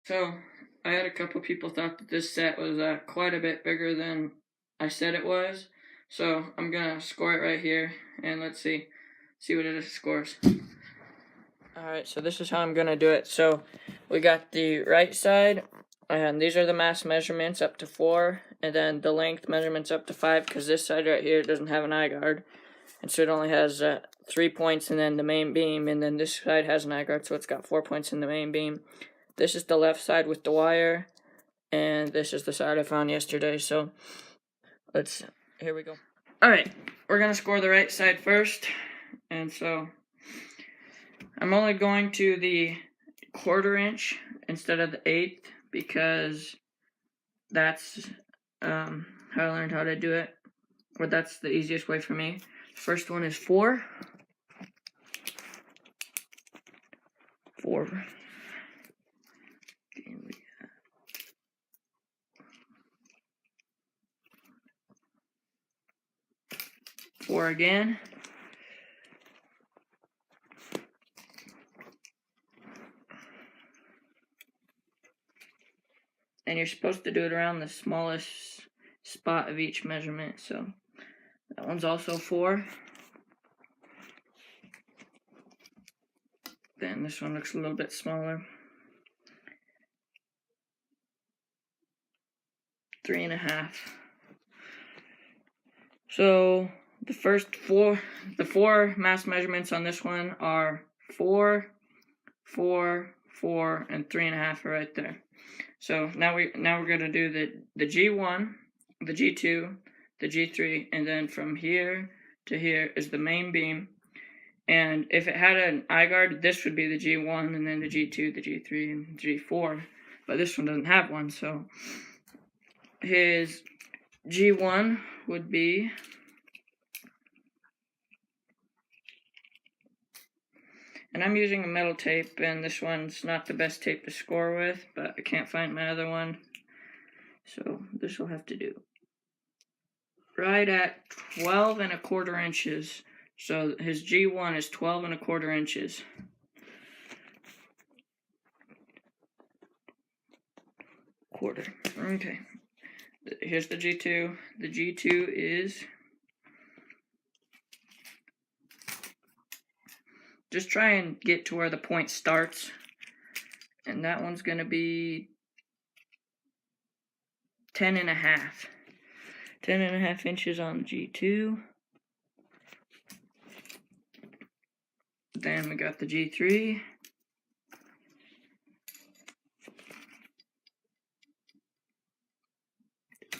So, I had a couple people thought that this set was quite a bit bigger than I said it was. So, I'm gonna score it right here, and let's see what it scores. Alright, so this is how I'm gonna do it. So, we got the right side, and these are the mass measurements up to 4, and then the length measurements up to 5, because this side right here doesn't have an eye guard. And so it only has 3 points, and then the main beam, and then this side has an eye guard, so it's got 4 points in the main beam. This is the left side with the wire, and this is the side I found yesterday. So here we go. Alright, we're going to score the right side first. And so I'm only going to the 1/4 inch instead of the 1/8 because that's how I learned how to do it, or that's the easiest way for me. The first one is 4. 4. 4 again. And you're supposed to do it around the smallest spot of each measurement. So that one's also 4. Then this one looks a little bit smaller. 3.5. So the four mass measurements on this one are 4, 4, 4, and 3.5 are right there. So now we're gonna do the G1, the G2, the G3, and then from here to here is the main beam. And if it had an eye guard, this would be the G1, and then the G2, the G3, and G4. But this one doesn't have one, so his G1 would be and I'm using a metal tape, and this one's not the best tape to score with, but I can't find my other one, so this will have to do. Right at 12.25 inches. So his G1 is 12.25 inches. Quarter. Okay. Here's the G2. The G2 is, just try and get to where the point starts. And that one's going to be 10.5. 10.5 inches on the G2. Then we got the G3.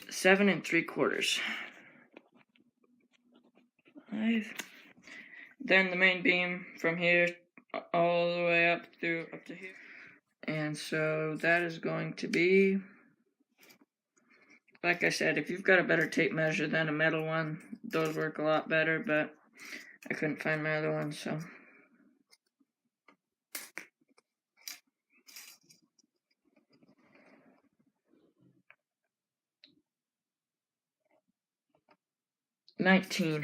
Seven and 3/4. 5. Then the main beam from here all the way up to here. And so that is going to be, like I said, if you've got a better tape measure than a metal one, those work a lot better, but I couldn't find my other one, so. $19.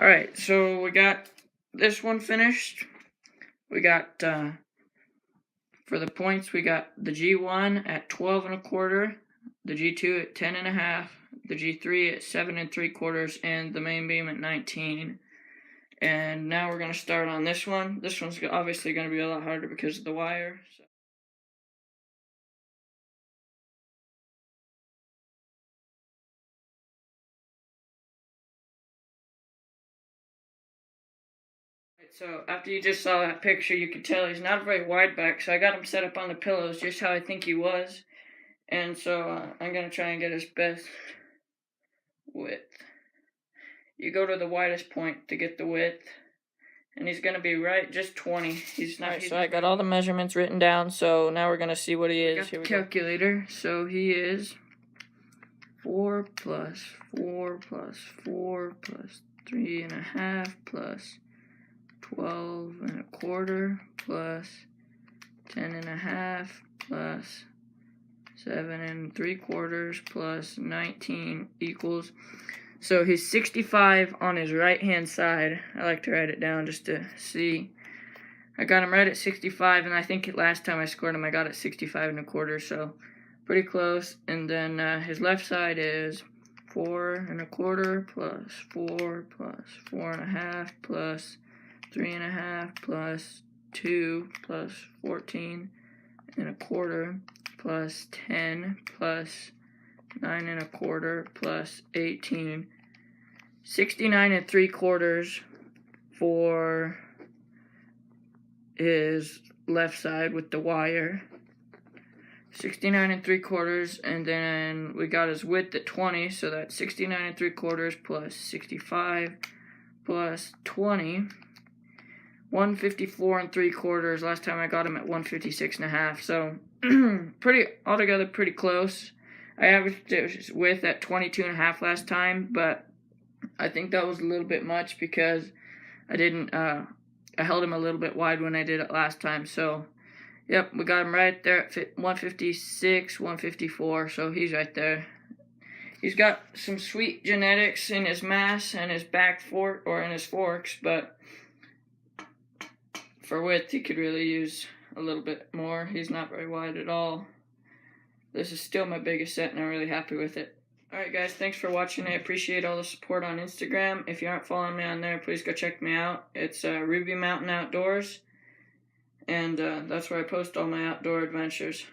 Alright, so we got this one finished. We got, for the points, we got the G1 at 12.25, the G2 at 10.5, the G3 at 7.75, and the main beam at 19. And now we're going to start on this one. This one's obviously going to be a lot harder because of the wire. So after you just saw that picture, you could tell he's not very wide back, so I got him set up on the pillows just how I think he was. And so I'm going to try and get his best width. You go to the widest point to get the width, and he's going to be right just 20. He's not. Right, so I got all the measurements written down, so now we're going to see what he is. Here we calculator. So he is 4 plus 4 plus 4 plus 3.5 plus 12.25 plus 10.5 plus 7.75 plus 19 equals. So he's 65 on his right hand side. I like to write it down just to see. I got him right at 65, and I think last time I scored him, I got it 65 1/4, so pretty close. And then his left side is 4 1/4 plus 4 plus 4 1/2 plus 3 1/2 plus 2 plus 14 1/4 plus 10 plus 9 1/4 plus 18. 69 3/4 for his left side with the wire. 69 3/4, and then we got his width at 20, so that's 69 3/4 plus 65 plus 20. 154 3/4. Last time I got him at 156 1/2, so altogether pretty close. I averaged his width at 22 1/2 last time, but I think that was a little bit much because I didn't. I held him a little bit wide when I did it last time, so yep, we got him right there at 156, 154, so he's right there. He's got some sweet genetics in his mass and his back fork, or in his forks, but for width, he could really use a little bit more. He's not very wide at all. This is still my biggest set, and I'm really happy with it. Alright guys, thanks for watching. I appreciate all the support on Instagram. If you aren't following me on there, please go check me out. It's Ruby Mountain Outdoors, and that's where I post all my outdoor adventures.